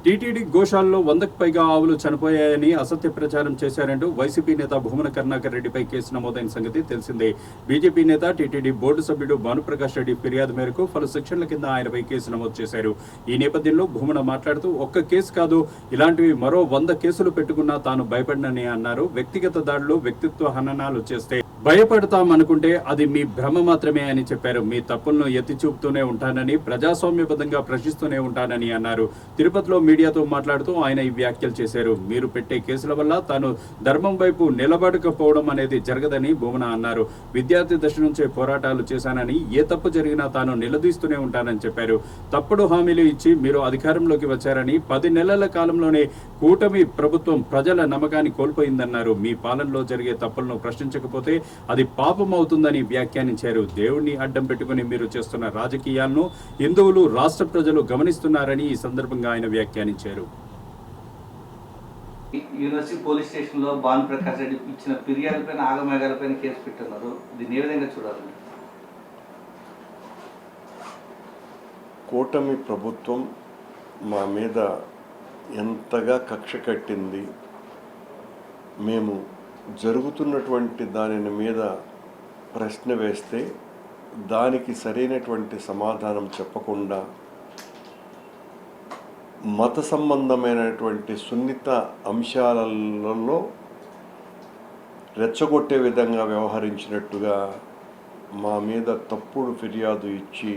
TTD గోశాలలో 100కు పైగా ఆవులు చనిపోయాయని అసత్య ప్రచారం చేశారంటూ వైసీపీ నేత భూమన కరుణాకర్ రెడ్డిపై కేసు నమోదైన సంగతి తెలిసిందే. బీజేపీ నేత టీటీడీ బోర్డు సభ్యుడు భానుప్రకాష్ రెడ్డి ఫిర్యాదు మేరకు పలు సెక్షన్ల కింద ఆయనపై కేసు నమోదు చేశారు. ఈ నేపథ్యంలో భూమన మాట్లాడుతూ ఒక్క కేసు కాదు, ఇలాంటివి మరో 100 కేసులు పెట్టుకున్నా తాను భయపడనని అన్నారు. వ్యక్తిగత దాడులు, వ్యక్తిత్వ హననాలు చేస్తే భయపడతామనుకుంటే అది మీ భ్రమ మాత్రమే అని చెప్పారు. మీ తప్పులను ఎత్తి చూపుతూనే ఉంటానని, ప్రజాస్వామ్యబద్ధంగా ప్రశ్నిస్తూనే ఉంటానని అన్నారు. తిరుపతిలో మీడియాతో మాట్లాడుతూ ఆయన ఈ వ్యాఖ్యలు చేశారు. మీరు పెట్టే కేసుల వల్ల తాను ధర్మం వైపు నిలబడకపోవడం అనేది జరగదని భూమన అన్నారు. విద్యార్థి దశ నుంచే పోరాటాలు చేశానని, ఏ తప్పు జరిగినా తాను నిలదీస్తూనే ఉంటానని చెప్పారు. తప్పుడు హామీలు ఇచ్చి మీరు అధికారంలోకి వచ్చారని, 10 నెలల కాలంలోనే కూటమి ప్రభుత్వం ప్రజల నమ్మకాన్ని కోల్పోయిందన్నారు. మీ పాలనలో జరిగే తప్పులను ప్రశ్నించకపోతే అది పాపం అవుతుందని వ్యాఖ్యానించారు. దేవుణ్ణి అడ్డం పెట్టుకుని మీరు చేస్తున్న రాజకీయాలను హిందువులు, రాష్ట్ర ప్రజలు గమనిస్తున్నారని ఈ సందర్భంగా ఆయన వ్యాఖ్యానించారు. యూనివర్సిటీ పోలీస్ స్టేషన్లో భానుప్రకాష్ రెడ్డి ఇచ్చిన ఫిర్యాదుపైన, ఆగమేఘాలపైన కేసు పెట్టున్నారు. దీన్ని ఏ విధంగా చూడాలి? కూటమి ప్రభుత్వం మా మీద ఎంతగా కక్ష కట్టింది, మేము జరుగుతున్నటువంటి దానిని మీద ప్రశ్న వేస్తే దానికి సరైనటువంటి సమాధానం చెప్పకుండా మత సంబంధమైనటువంటి సున్నిత అంశాలలో రెచ్చగొట్టే విధంగా వ్యవహరించినట్టుగా మా మీద తప్పుడు ఫిర్యాదు ఇచ్చి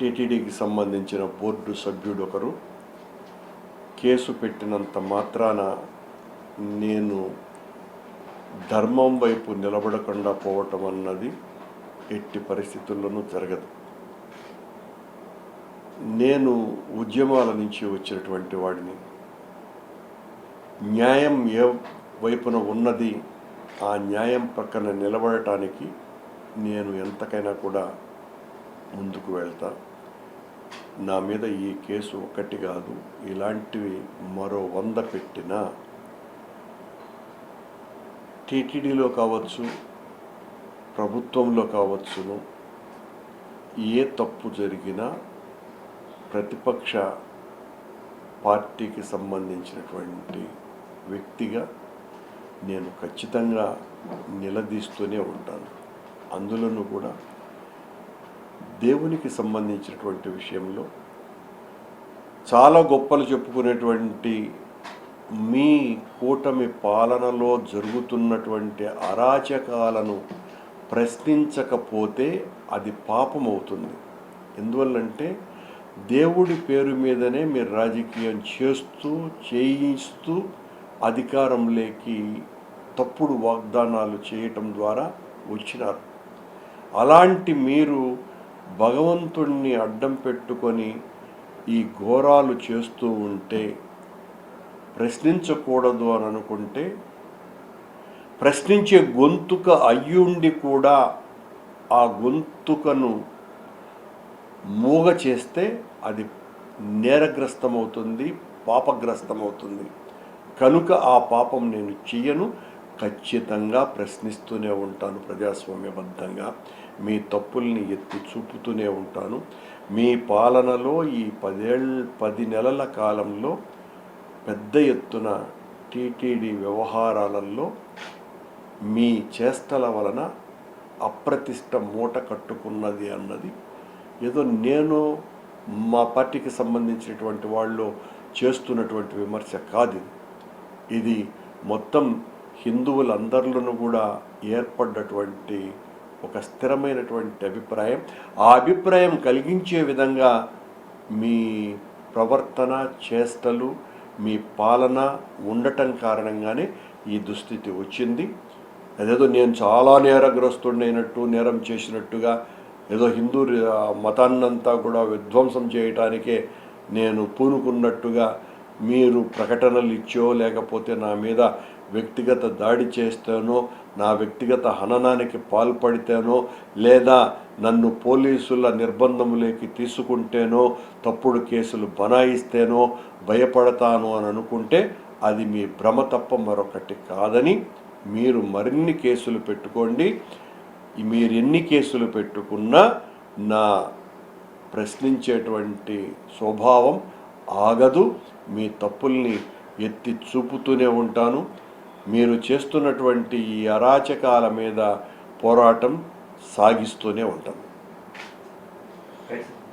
టీటీడీకి సంబంధించిన బోర్డు సభ్యుడు ఒకరు కేసు పెట్టినంత మాత్రాన నేను ధర్మం వైపు నిలబడకుండా పోవటం అన్నది ఎట్టి పరిస్థితుల్లోనూ జరగదు. నేను ఉద్యమాల నుంచి వచ్చినటువంటి వాడిని. న్యాయం ఏ వైపున ఉన్నది ఆ న్యాయం పక్కన నిలబడటానికి నేను ఎంతకైనా కూడా ముందుకు వెళ్తా. నా మీద ఈ కేసు ఒకటి కాదు, ఇలాంటివి మరో 100 పెట్టినా టీటీడీలో కావచ్చు, ప్రభుత్వంలో కావచ్చును, ఏ తప్పు జరిగినా ప్రతిపక్ష పార్టీకి సంబంధించినటువంటి వ్యక్తిగా నేను ఖచ్చితంగా నిలదీస్తూనే ఉంటాను. అందులోనూ కూడా దేవునికి సంబంధించినటువంటి విషయంలో చాలా గొప్పలు చెప్పుకునేటువంటి మీ కూటమి పాలనలో జరుగుతున్నటువంటి అరాచకాలను ప్రశ్నించకపోతే అది పాపమవుతుంది. ఎందువల్లంటే దేవుడి పేరు మీదనే మీరు రాజకీయం చేయిస్తూ అధికారంలోకి తప్పుడు వాగ్దానాలు చేయటం ద్వారా వచ్చినారు. అలాంటి మీరు భగవంతుణ్ణి అడ్డం పెట్టుకొని ఈ ఘోరాలు చేస్తూ ఉంటే, ప్రశ్నించకూడదు అని అనుకుంటే, ప్రశ్నించే గొంతుక అయ్యుండి కూడా ఆ గొంతుకను మూగ చేస్తే అది నేరగ్రస్తమవుతుంది, పాపగ్రస్తమవుతుంది. కనుక ఆ పాపం నేను చెయ్యను. ఖచ్చితంగా ప్రశ్నిస్తూనే ఉంటాను. ప్రజాస్వామ్యబద్ధంగా మీ తప్పుల్ని ఎత్తి చూపుతూనే ఉంటాను. మీ పాలనలో ఈ 10 నెలల కాలంలో పెద్ద ఎత్తున టీటీడీ వ్యవహారాలలో మీ చేష్టల వలన అప్రతిష్ట మూట కట్టుకున్నది అన్నది ఏదో నేను మా పార్టీకి సంబంధించినటువంటి వాళ్ళు చేస్తున్నటువంటి విమర్శ కాదు. ఇది మొత్తం హిందువులందరిలోనూ కూడా ఏర్పడ్డటువంటి ఒక స్థిరమైనటువంటి అభిప్రాయం. ఆ అభిప్రాయం కలిగించే విధంగా మీ ప్రవర్తన, చేష్టలు, మీ పాలన ఉండటం కారణంగానే ఈ దుస్థితి వచ్చింది. అదేదో నేను చాలా నేరగ్రస్తుడైనట్టు, నేరం చేసినట్టుగా, ఏదో హిందూ మతాన్నంతా కూడా విధ్వంసం చేయటానికే నేను పూనుకున్నట్టుగా మీరు ప్రకటనలు ఇచ్చో, లేకపోతే నా మీద వ్యక్తిగత దాడి చేస్తేనో, నా వ్యక్తిగత హననానికి పాల్పడితేనో, లేదా నన్ను పోలీసుల నిర్బంధములోకి తీసుకుంటేనో, తప్పుడు కేసులు బనాయిస్తేనో భయపడతాను అని అనుకుంటే అది మీ భ్రమ తప్ప మరొకటి కాదని, మీరు మరిన్ని కేసులు పెట్టుకోండి. మీరు ఎన్ని కేసులు పెట్టుకున్నా నా ప్రశ్నించేటువంటి స్వభావం ఆగదు. మీ తప్పుల్ని ఎత్తి చూపుతూనే ఉంటాను. మీరు చేస్తున్నటువంటి ఈ అరాచకాల మీద పోరాటం సాగిస్తూనే ఉంటాను. Right sir.